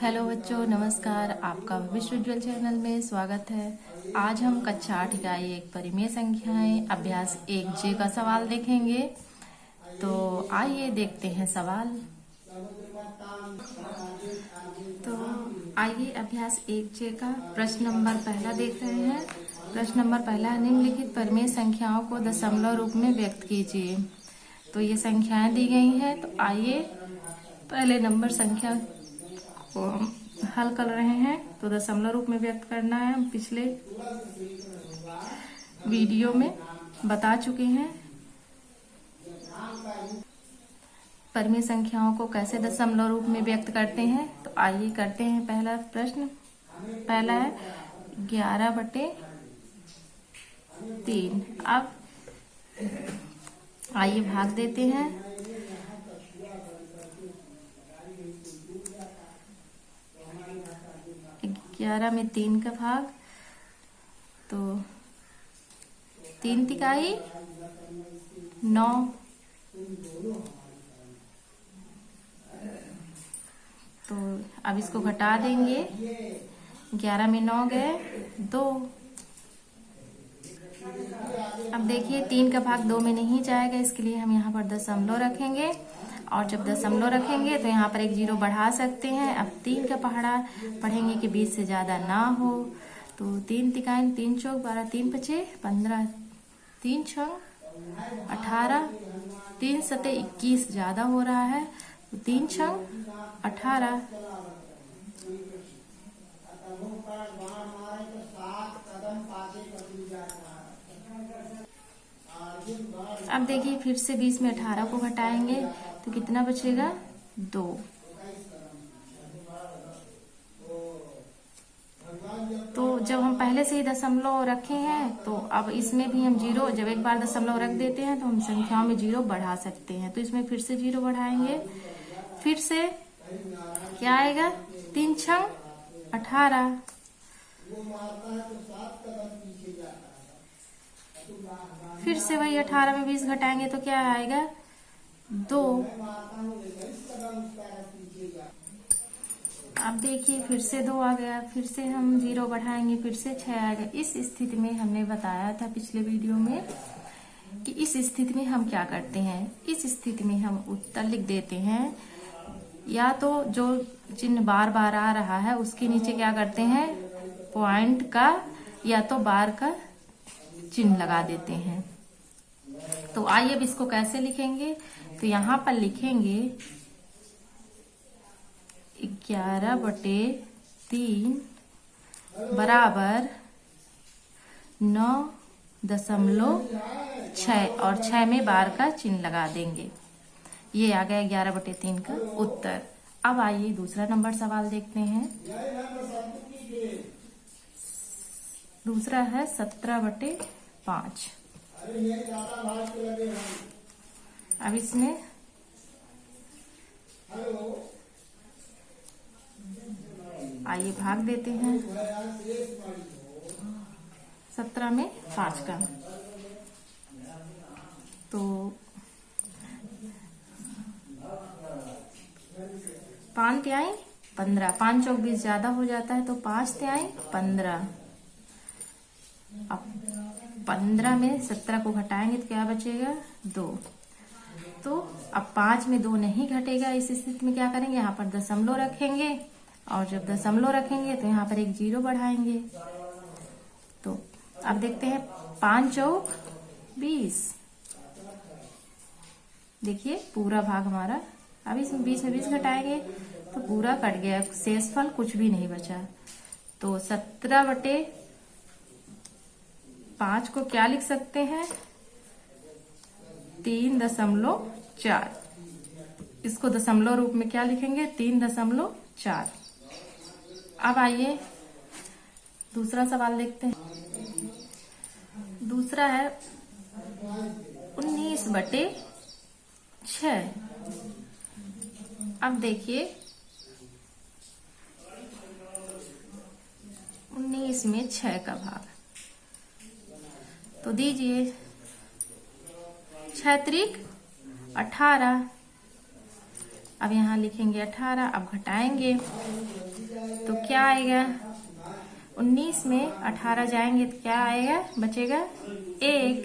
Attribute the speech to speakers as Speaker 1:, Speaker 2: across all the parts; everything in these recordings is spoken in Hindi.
Speaker 1: हेलो बच्चों, नमस्कार। आपका विश्व उज्ज्वल चैनल में स्वागत है। आज हम कक्षा 8 इकाई 1 परिमेय संख्याएं अभ्यास 1J का सवाल देखेंगे। तो आइए देखते हैं सवाल। तो आइए अभ्यास 1J का प्रश्न नंबर पहला देख रहे हैं। प्रश्न नंबर पहला है, निम्नलिखित परिमेय संख्याओं को दशमलव रूप में व्यक्त कीजिए। तो ये संख्याएं दी गई हैं। तो आइए पहले नंबर संख्या को हम हल कर रहे हैं। तो दशमलव रूप में व्यक्त करना है। हम पिछले वीडियो में बता चुके हैं परिमेय संख्याओं को कैसे दशमलव रूप में व्यक्त करते हैं। तो आइए करते हैं पहला प्रश्न। पहला है 11/3। अब आइए भाग देते हैं। 11 में 3 का भाग, तो 3 तिहाई 9। तो अब इसको घटा देंगे। 11 में 9 गए 2। अब देखिए 3 का भाग 2 में नहीं जाएगा, इसके लिए हम यहाँ पर दशमलव रखेंगे। और जब दशमलव रखेंगे तो यहाँ पर एक 0 बढ़ा सकते हैं। अब 3 का पहाड़ा पढ़ेंगे कि 20 से ज्यादा ना हो। तो 3 तिहाई 3 चौक 12, 3 पचे 15, 3 छः 18, 3 सते 21 ज्यादा हो रहा है। तो 3 छः 18। अब देखिए फिर से 20 में 18 को घटाएंगे तो कितना बचेगा 2। तो जब हम पहले से ही दशमलव रखे हैं तो अब इसमें भी हम 0, जब एक बार दशमलव रख देते हैं तो हम संख्याओं में 0 बढ़ा सकते हैं। तो इसमें फिर से 0 बढ़ाएंगे। फिर से क्या आएगा 3 छः 18। फिर से वही 18 में 20 घटाएंगे तो क्या आएगा 2। अब देखिए फिर से 2 आ गया। फिर से हम 0 बढ़ाएंगे, फिर से 6 आएगा। इस स्थिति में हमने बताया था पिछले वीडियो में कि इस स्थिति में हम क्या करते हैं। इस स्थिति में हम उत्तर लिख देते हैं, या तो जो चिन्ह बार बार आ रहा है उसके नीचे क्या करते हैं पॉइंट का या तो बार का चिन्ह लगा देते हैं। तो आइए अब इसको कैसे लिखेंगे। तो यहाँ पर लिखेंगे 11/3 बराबर 9.6 और 6 में बार का चिन्ह लगा देंगे। ये आ गया 11/3 का उत्तर। अब आइए दूसरा नंबर सवाल देखते हैं। दूसरा है 17/5। अब इसमें आइए भाग देते हैं 17 में 5 का। तो 5 तिहाई 15, 5 चौक 20 ज्यादा हो जाता है तो 5 तिहाई 15। अब 15 में 17 को घटाएंगे तो क्या बचेगा 2। तो अब 5 में 2 नहीं घटेगा। इस स्थिति में क्या करेंगे, यहाँ पर दशमलव रखेंगे और जब दशमलव रखेंगे तो यहाँ पर एक 0 बढ़ाएंगे। तो अब देखते हैं 5 चौक 20। देखिए पूरा भाग हमारा, अब इसमें 20 में 20 घटाएंगे तो पूरा कट गया, शेषफल कुछ भी नहीं बचा। तो 17/5 को क्या लिख सकते हैं 3.4। इसको दशमलव रूप में क्या लिखेंगे 3.4। अब आइए दूसरा सवाल देखते हैं। दूसरा है 19/6। अब देखिए 19 में 6 का भाग, तो दीजिए 6 त्रिक 18। अब यहाँ लिखेंगे 18। अब घटाएंगे तो क्या आएगा, 19 में 18 जाएंगे तो क्या आएगा, बचेगा 1।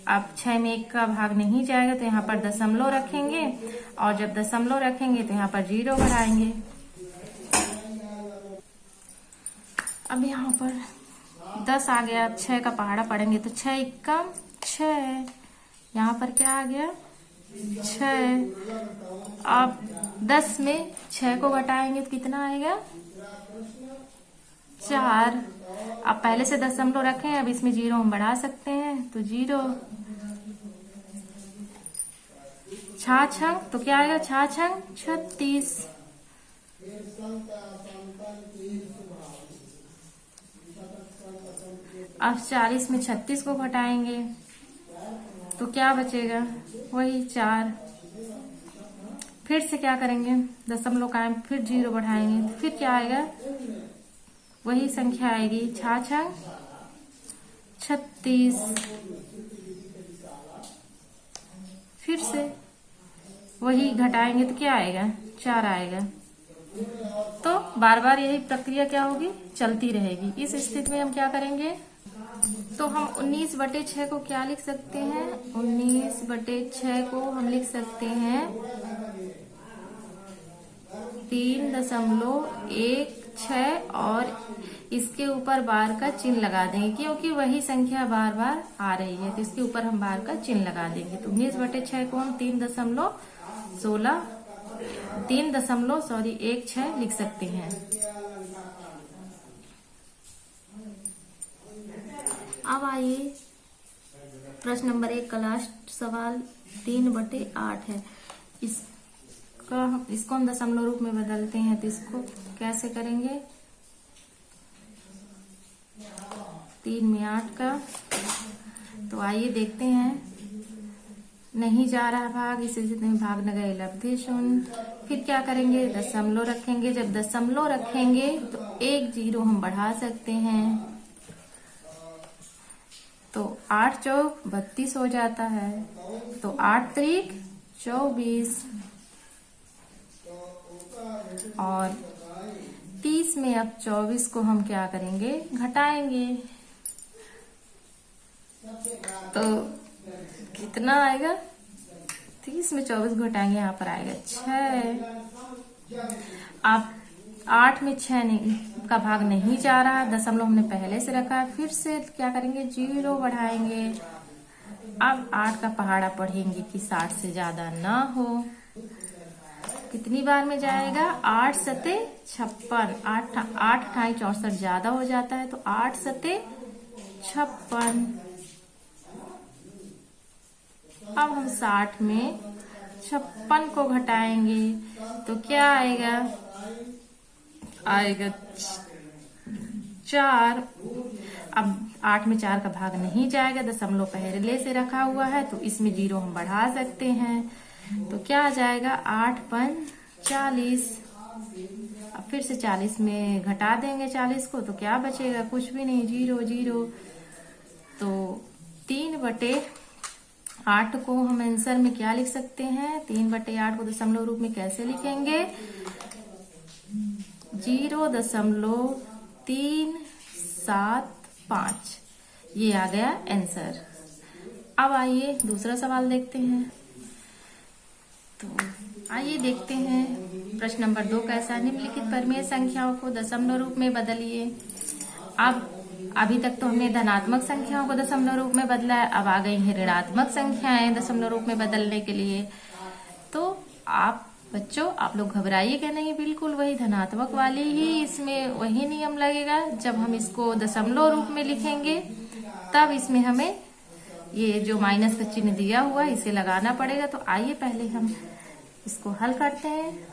Speaker 1: अब 6 में 1 का भाग नहीं जाएगा तो यहाँ पर दशमलव रखेंगे, और जब दशमलव रखेंगे तो यहाँ पर 0 बढ़ाएंगे। अब यहाँ पर 10 आ गया, 6 का पहाड़ा पढ़ेंगे तो 6 एकम 6, यहाँ पर क्या आ गया 6। अब 10 में 6 को घटाएंगे तो कितना आएगा 4। अब पहले से दशमलव रखें, अब इसमें 0 हम बढ़ा सकते हैं तो 0। छाछंग तो क्या आएगा, छाछंग 36। अब 40 में 36 को घटाएंगे तो क्या बचेगा, वही 4। फिर से क्या करेंगे, दशमलव का फिर 0 बढ़ाएंगे तो फिर क्या आएगा, वही संख्या आएगी, छाछंग 36। फिर से वही घटाएंगे तो क्या आएगा, 4 आएगा। तो बार बार यही प्रक्रिया क्या होगी, चलती रहेगी। इस स्थिति में हम क्या करेंगे, तो हम 19/6 को क्या लिख सकते हैं, 19/6 को हम लिख सकते हैं 3.16 और इसके ऊपर बार का चिन्ह लगा देंगे, क्योंकि वही संख्या बार बार आ रही है तो इसके ऊपर हम बार का चिन्ह लगा देंगे। तो 19/6 को हम 3.16 लिख सकते हैं। अब आइए प्रश्न नंबर 1 का लास्ट सवाल 3/8 है। इसको हम दशमलव रूप में बदलते हैं तो इसको कैसे करेंगे, 3 में 8 का, तो आइए देखते हैं। नहीं जा रहा भाग, इस स्थिति में भाग न गए लब्धे शून्य। फिर क्या करेंगे, दशमलव रखेंगे। जब दशमलव रखेंगे तो 1 0 हम बढ़ा सकते हैं तो 8 चौक 32 हो जाता है, तो 8 त्रिक 24 और 30 में अब 24 को हम क्या करेंगे, घटाएंगे तो कितना आएगा, 30 में 24 घटाएंगे, यहाँ पर आएगा 6। अब 8 में 6 नहीं का भाग नहीं जा रहा, दशमलव हमने पहले से रखा है, फिर से क्या करेंगे 0 बढ़ाएंगे। अब 8 का पहाड़ा पढ़ेंगे कि 60 से ज्यादा ना हो। कितनी बार में जाएगा, 8 सते 56, 8 अठाई 64 ज्यादा हो जाता है तो 8 सते 56। अब हम 60 में 56 को घटाएंगे तो क्या आएगा, आएगा 4। अब 8 में 4 का भाग नहीं जाएगा, दशमलव पहले से रखा हुआ है तो इसमें 0 हम बढ़ा सकते हैं तो क्या आ जाएगा, 8 5 40। अब फिर से 40 में घटा देंगे 40 को तो क्या बचेगा, कुछ भी नहीं, 0 0। तो 3/8 को हम आंसर में क्या लिख सकते हैं, 3/8 को दशमलव रूप में कैसे लिखेंगे, 0.375। ये आ गया आंसर। अब आइए दूसरा सवाल देखते हैं। तो आइए देखते हैं प्रश्न नंबर 2 कैसा, निम्नलिखित परिमेय संख्याओं को दशमलव रूप में बदलिए। अब अभी तक तो हमने धनात्मक संख्याओं को दशमलव रूप में बदला है, अब आ गई है ऋणात्मक संख्याएं दशमलव रूप में बदलने के लिए। तो आप बच्चों, आप लोग घबराइएगा नहीं, बिल्कुल वही धनात्मक वाली ही इसमें वही नियम लगेगा। जब हम इसको दशमलव रूप में लिखेंगे तब इसमें हमें ये जो माइनस का चिन्ह दिया हुआ है इसे लगाना पड़ेगा। तो आइए पहले हम इसको हल करते हैं।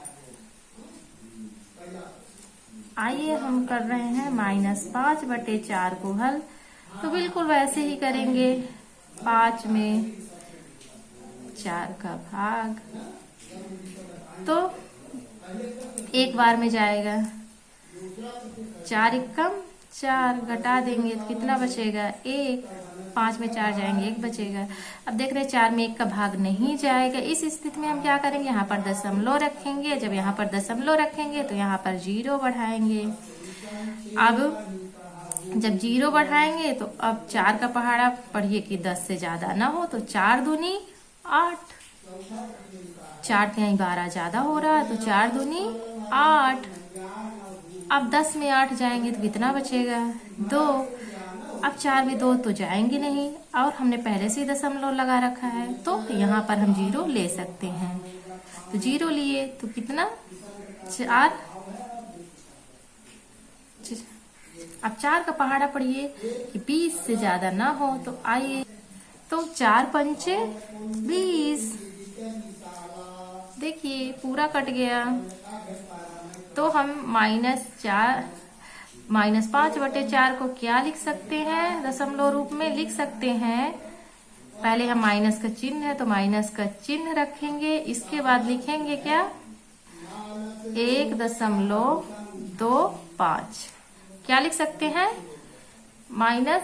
Speaker 1: आइए हम कर रहे हैं -5/4 को हल, तो बिल्कुल वैसे ही करेंगे। 5 में 4 का भाग तो एक बार में जाएगा, 4 एकम 4 घटा देंगे तो कितना बचेगा, 1। 5 में 4 जाएंगे 1 बचेगा। अब देख रहे हैं 4 में 1 का भाग नहीं जाएगा। इस स्थिति में हम क्या करेंगे, यहाँ पर दशमलव रखेंगे। जब यहाँ पर दशमलव रखेंगे तो यहाँ पर 0 बढ़ाएंगे। अब जब 0 बढ़ाएंगे तो अब 4 का पहाड़ा पढ़िए कि 10 से ज्यादा ना हो, तो 4 दूनी 8, 4 तिहाई 12 ज्यादा हो रहा है तो 4 दूनी 8। अब 10 में 8 जाएंगे तो कितना बचेगा, 2। अब 4 में 2 तो जाएंगे नहीं, और हमने पहले से ही दशमलव लगा रखा है तो यहाँ पर हम 0 ले सकते हैं। तो 0 लिए तो कितना, 4। अब 4 का पहाड़ा पढ़िए कि 20 से ज्यादा ना हो, तो आइए, तो 4 पंचे 20, देखिए पूरा कट गया। तो हम -5/4 को क्या लिख सकते हैं, दशमलव रूप में लिख सकते हैं। पहले हम माइनस का चिन्ह है तो माइनस का चिन्ह रखेंगे, इसके बाद लिखेंगे क्या, 1.25। क्या लिख सकते हैं, माइनस,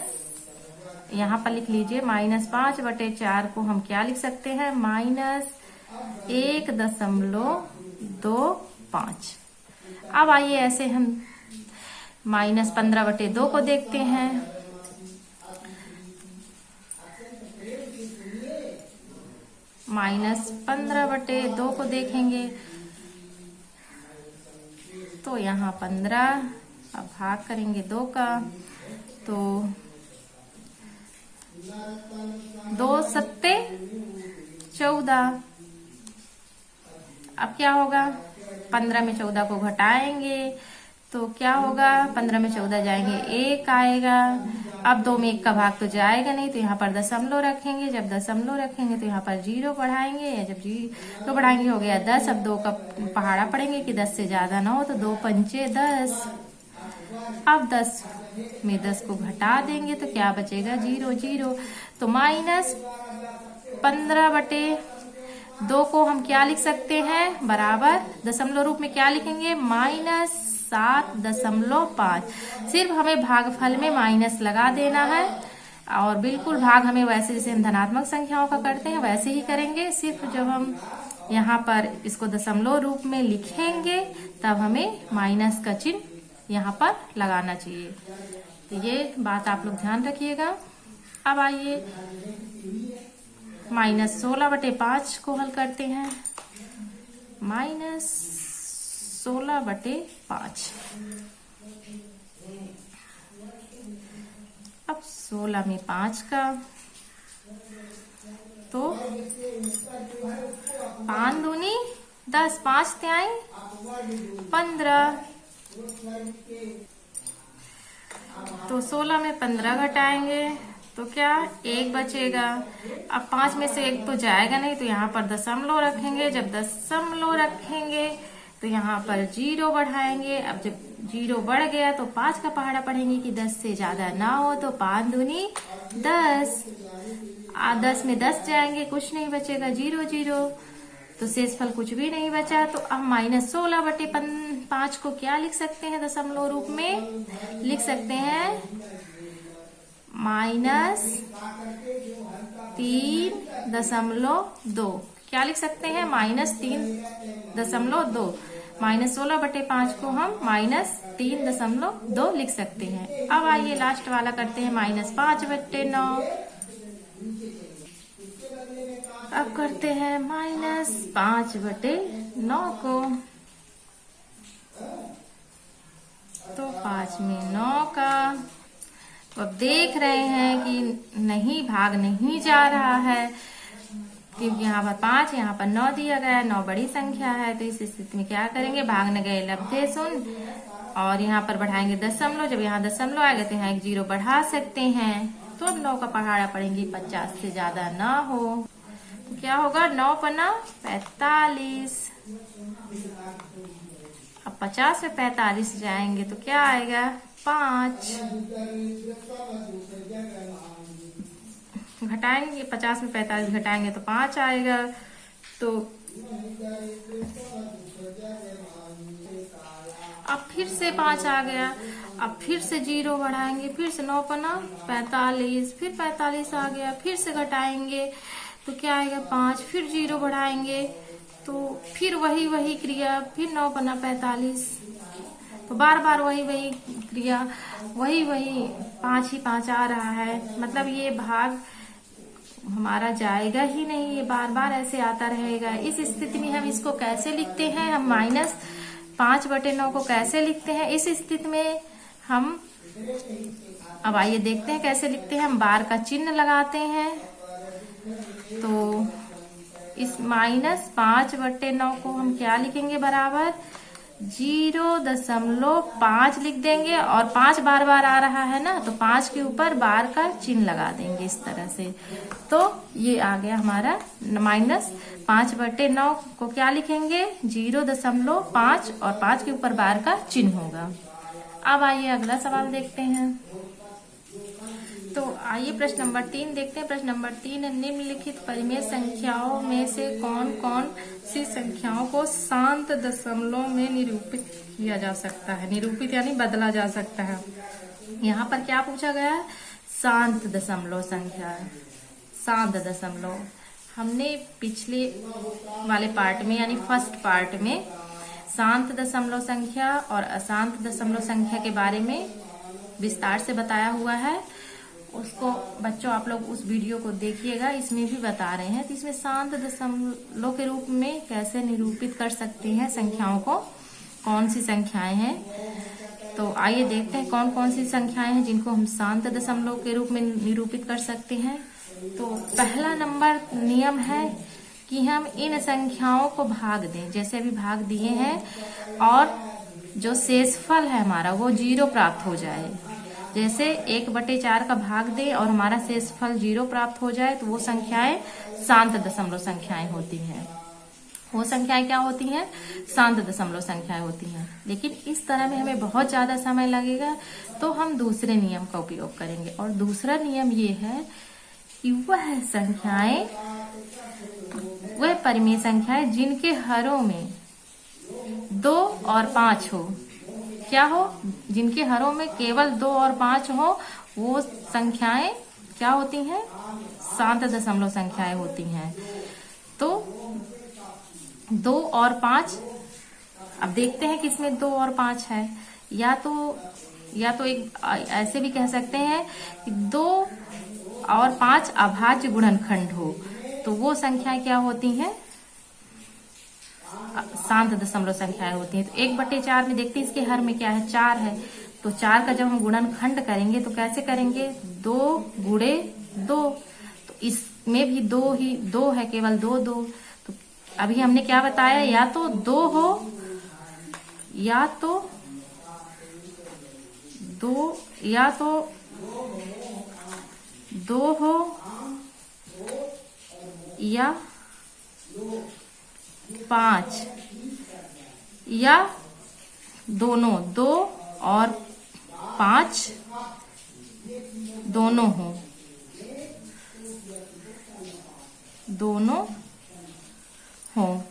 Speaker 1: यहाँ पर लिख लीजिए -5/4 को हम क्या लिख सकते हैं, -1.25। अब आइए ऐसे हम -15/2 को देखते हैं। -15/2 को देखेंगे तो यहाँ 15, अब भाग करेंगे 2 का तो 2 सत्ते 14। अब क्या होगा, 15 में 14 को घटाएंगे तो क्या होगा, 15 में 14 जाएंगे 1 आएगा। अब 2 में 1 का भाग तो जाएगा नहीं तो यहाँ पर दशमलव रखेंगे। जब दशमलव रखेंगे तो यहाँ पर 0 बढ़ाएंगे, या जब 0 बढ़ाएंगे हो गया 10। अब 2 का पहाड़ा पड़ेंगे कि 10 से ज्यादा ना हो, तो 2 पंचे 10। अब 10 में 10 को घटा देंगे तो क्या बचेगा, 0 0। तो -15/2 को हम क्या लिख सकते हैं, बराबर दशमलव रूप में क्या लिखेंगे, -7.5। सिर्फ हमें भागफल में माइनस लगा देना है, और बिल्कुल भाग हमें वैसे जैसे हम धनात्मक संख्याओं का करते हैं वैसे ही करेंगे। सिर्फ जब हम यहाँ पर इसको दशमलव रूप में लिखेंगे तब हमें माइनस का चिन्ह यहाँ पर लगाना चाहिए। तो ये बात आप लोग ध्यान रखिएगा। अब आइए -16/5 को हल करते हैं। -16/5, अब 16 में 5 का तो 5 दूनी 10, 5 तिहाई 15। तो 16 में 15 घटाएंगे तो क्या, 1 बचेगा। अब 5 में से 1 तो जाएगा नहीं तो यहाँ पर दशमलव रखेंगे। जब दशमलव रखेंगे तो यहाँ पर 0 बढ़ाएंगे। अब जब 0 बढ़ गया तो 5 का पहाड़ा पढ़ेंगे कि 10 से ज्यादा ना हो, तो 5 दूनी 10। 10 में 10 जाएंगे, कुछ नहीं बचेगा, 0 0। तो शेषफल कुछ भी नहीं बचा। तो अब -16/5 को क्या लिख सकते हैं, दशमलव रूप में लिख सकते हैं -3.2। क्या लिख सकते हैं, -3.2। -16/5 को हम -3.2 लिख सकते हैं। अब आइए लास्ट वाला करते हैं, -5/9। अब करते हैं -5/9 को, तो 5 में 9 का। तो अब देख रहे हैं कि नहीं, भाग नहीं जा रहा है, क्योंकि यहाँ पर 5, यहाँ पर 9 दिया गया है। 9 बड़ी संख्या है, तो इस स्थिति में क्या करेंगे, भाग न गए लब्धे शून्य, और यहाँ पर बढ़ाएंगे दशमलव। जब यहाँ दशमलव आएगा तो यहाँ 1 0 बढ़ा सकते हैं। तो अब 9 का पहाड़ा पढ़ेंगे 50 से ज्यादा ना हो, तो क्या होगा, 9 पन्ना 45। अब 50 में 45 जाएंगे तो क्या आएगा, 5। घटाएंगे 50 में 45 घटाएंगे तो 5 आएगा। तो अब फिर से 5 आ गया। अब फिर से 0 बढ़ाएंगे, फिर से 9 पना 45, फिर 45 आ गया, फिर से घटाएंगे तो क्या आएगा 5, फिर 0 बढ़ाएंगे तो फिर वही क्रिया, फिर 9 पना 45, तो बार बार वही क्रिया, वही 5 ही 5 आ रहा है। मतलब ये भाग हमारा जाएगा ही नहीं, ये बार बार ऐसे आता रहेगा। इस स्थिति में हम इसको कैसे लिखते हैं, हम -5/9 को कैसे लिखते हैं इस स्थिति में हम, अब आइए देखते हैं कैसे लिखते हैं। हम बार का चिन्ह लगाते हैं, तो इस -5/9 को हम क्या लिखेंगे, बराबर 0.5 लिख देंगे, और 5 बार बार आ रहा है ना, तो 5 के ऊपर बार का चिन्ह लगा देंगे इस तरह से। तो ये आ गया हमारा -5/9 को क्या लिखेंगे 0.5, और 5 के ऊपर बार का चिन्ह होगा। अब आइए अगला सवाल देखते हैं। तो आइए प्रश्न नंबर 3 देखते हैं। प्रश्न नंबर 3, निम्नलिखित परिमेय संख्याओं में से कौन कौन सी संख्याओं को शांत दशमलव में निरूपित किया जा सकता है। निरूपित यानी बदला जा सकता है। यहाँ पर क्या पूछा गया है, शांत दशमलव संख्या, शांत दशमलव। हमने पिछले वाले पार्ट में यानी फर्स्ट पार्ट में शांत दशमलव संख्या और अशांत दशमलव संख्या के बारे में विस्तार से बताया हुआ है। उसको बच्चों आप लोग उस वीडियो को देखिएगा, इसमें भी बता रहे हैं। तो इसमें शांत दशमलव के रूप में कैसे निरूपित कर सकते हैं संख्याओं को, कौन सी संख्याएं हैं। तो आइए देखते हैं कौन कौन सी संख्याएं हैं जिनको हम शांत दशमलव के रूप में निरूपित कर सकते हैं। तो पहला नंबर नियम है कि हम इन संख्याओं को भाग दें, जैसे अभी भाग दिए हैं, और जो शेषफल है हमारा वो 0 प्राप्त हो जाए। जैसे 1/4 का भाग दे और हमारा शेषफल 0 प्राप्त हो जाए, तो वो संख्याएं शांत दशमलव संख्याएं होती हैं। वो संख्याएं क्या होती हैं, शांत दशमलव संख्याएं होती हैं। लेकिन इस तरह में हमें बहुत ज्यादा समय लगेगा, तो हम दूसरे नियम का उपयोग करेंगे। और दूसरा नियम ये है कि वह परिमेय संख्याएं जिनके हरों में 2 और 5 हो, क्या हो, जिनके हरों में केवल 2 और 5 हो, वो संख्याएं क्या होती हैं, शांत दशमलव संख्याएं होती हैं। तो 2 और 5, अब देखते हैं कि इसमें 2 और 5 है, या तो एक ऐसे भी कह सकते हैं कि 2 और 5 अभाज्य गुणनखंड हो, तो वो संख्याएं क्या होती हैं, शांत दशमलव संख्याएं होती हैं। तो 1/4 में देखते हैं इसके हर में क्या है, 4 है। तो 4 का जब हम गुणनखंड करेंगे तो कैसे करेंगे, 2 गुणे 2। तो इसमें भी 2 है, केवल 2। तो अभी हमने क्या बताया, या तो 2 हो, या तो 2 हो, या 5, या दोनों 2 और 5 दोनों हो,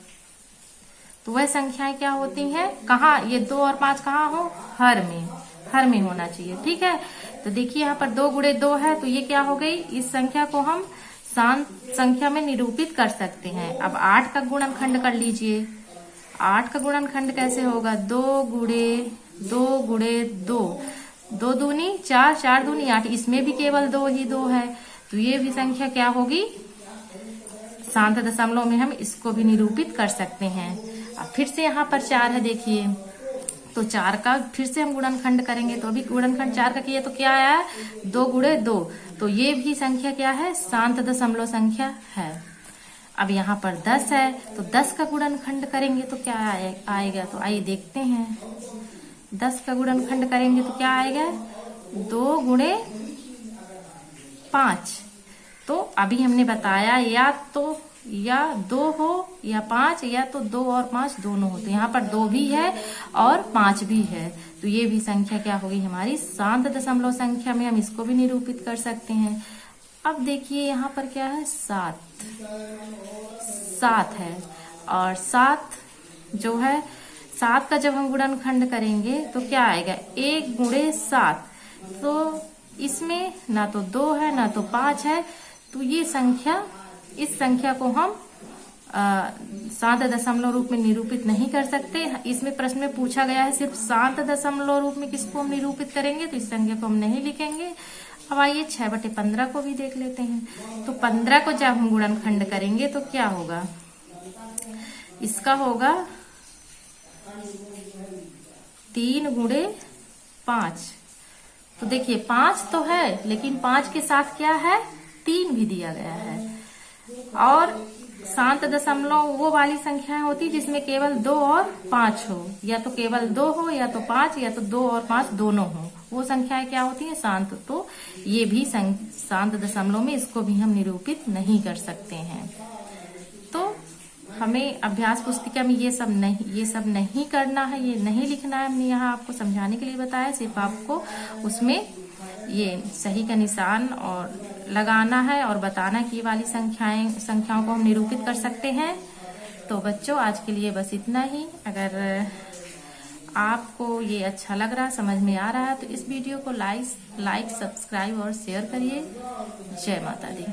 Speaker 1: तो वह संख्याएं क्या होती हैं, कहाँ, ये 2 और 5 कहाँ हो, हर में होना चाहिए। ठीक है। तो देखिए यहाँ पर 2 गुणे 2 है, तो ये क्या हो गई, इस संख्या को हम शांत संख्या में निरूपित कर सकते हैं। अब 8 का गुणनखंड कर लीजिए। 8 का गुणनखंड कैसे होगा, 2 गुणे 2, 2 दूनी 4, 4 दूनी 8, इसमें भी केवल 2 है, तो ये भी संख्या क्या होगी, शांत दशमलव में हम इसको भी निरूपित कर सकते हैं। अब फिर से यहाँ पर 4 है, देखिए, तो 4 का फिर से हम गुणनखंड करेंगे, तो अभी गुणनखंड 4 का किया तो क्या आया, 2 गुणे 2, तो ये भी संख्या क्या है, शांत दशमलव संख्या है। अब यहाँ पर 10 है, तो 10 का गुणनखंड करेंगे तो क्या आएगा, तो आइए देखते हैं। 10 का गुणनखंड करेंगे तो क्या आएगा, 2 गुणे 5। तो अभी हमने बताया या 2 हो या 5, या तो 2 और 5 दोनों होते हैं। यहाँ पर 2 भी है और 5 भी है, तो ये भी संख्या क्या होगी हमारी, शांत दशमलव संख्या में हम इसको भी निरूपित कर सकते हैं। अब देखिए यहाँ पर क्या है, 7 है, और 7 जो है 7 का जब हम गुणनखंड करेंगे तो क्या आएगा, 1 गुणे 7। तो इसमें ना तो 2 है ना तो 5 है, तो ये संख्या, इस संख्या को हम 7 दशमलव रूप में निरूपित नहीं कर सकते। इसमें प्रश्न में पूछा गया है सिर्फ 7 दशमलव रूप में किसको हम निरूपित करेंगे, तो इस संख्या को हम नहीं लिखेंगे। अब आइए 6/15 को भी देख लेते हैं। तो 15 को जब हम गुणनखंड करेंगे तो क्या होगा, इसका होगा 3 गुणे 5। तो देखिए 5 तो है, लेकिन 5 के साथ क्या है, 3 भी दिया गया है। और 7 दशमलव वो वाली संख्या होती जिसमें केवल 2 और 5 हो, या तो केवल 2 हो या तो 5, या तो 2 और 5 दोनों हो, वो संख्याएं क्या होती है, शांत। तो ये भी शांत दशमलव में इसको भी हम निरूपित नहीं कर सकते हैं। तो हमें अभ्यास पुस्तिका में ये सब नहीं करना है, ये नहीं लिखना है। हमने यहाँ आपको समझाने के लिए बताया, सिर्फ आपको उसमें ये सही का निशान और लगाना है और बताना कि ये वाली संख्याओं को हम निरूपित कर सकते हैं। तो बच्चों आज के लिए बस इतना ही। अगर आपको ये अच्छा लग रहा, समझ में आ रहा है, तो इस वीडियो को लाइक, सब्सक्राइब और शेयर करिए। जय माता दी।